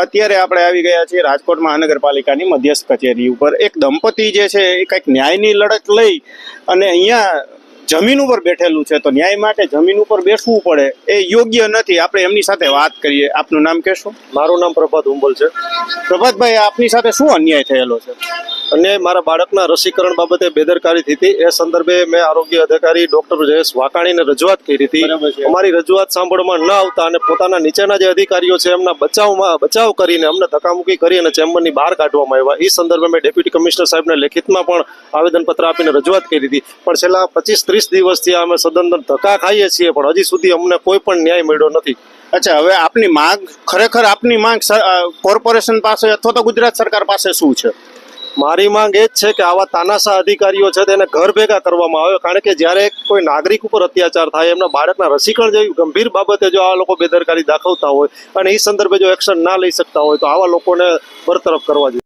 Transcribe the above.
અત્યારે આપણે આવી ગયા છીએ રાજકોટ મહાનગરપાલિકાની મધ્યસ્થ કચેરી ઉપર. એક દંપતી જે છે એ કંઈક ન્યાયની લડત લઈ અને અહીંયા જમીન ઉપર બેઠેલું છે, તો ન્યાય માટે જમીન ઉપર બેસવું પડે એ યોગ્ય નથી. આપણે એમની સાથે વાત કરીએ. આપનું નામ કહેશો? મારું નામ પ્રભાત હુંબલ છે. પ્રભાતભાઈ, આપની સાથે શું અન્યાય થયેલો છે? અને મારા બાળકના રસીકરણ બાબતે બેદરકારી થઈ હતી. એ સંદર્ભે મેં આરોગ્ય અધિકારી ડોક્ટર જયેશ વાકાણીને રજૂઆત કરી હતી. અમારી રજૂઆત સાંભળવામાં ન આવતા અને પોતાના નીચેના જે અધિકારીઓ છે એમના બચાવ કરીને અમને ધક્કામુક્કી કરી અને ચેમ્બરની બહાર કાઢવામાં આવ્યા. એ સંદર્ભે મેં ડેપ્યુટી કમિશનર સાહેબને લેખિતમાં પણ આવેદનપત્ર આપીને રજૂઆત કરી હતી. પણ છેલ્લા 25-30 દિવસથી અમે સદંતર ધક્કા ખાઈએ છીએ, પણ હજી સુધી અમને કોઈ પણ ન્યાય મળ્યો નથી. અચ્છા, હવે આપની માંગ, ખરેખર આપની માંગ કોર્પોરેશન પાસે અથવા તો ગુજરાત સરકાર પાસે શું છે? મારી માંગ એ જ છે કે આવા તાનાશાહ અધિકારીઓ છે તેને ઘર ભેગા કરવામાં આવે. કારણ કે જ્યારે કોઈ નાગરિક ઉપર અત્યાચાર થાય, એમના બાળકના રસીકરણ જેવી ગંભીર બાબતે જો આ લોકો બેદરકારી દાખવતા હોય અને એ સંદર્ભે જો એક્શન ના લઈ શકતા હોય તો આવા લોકોને બરતરફ કરવા જોઈએ.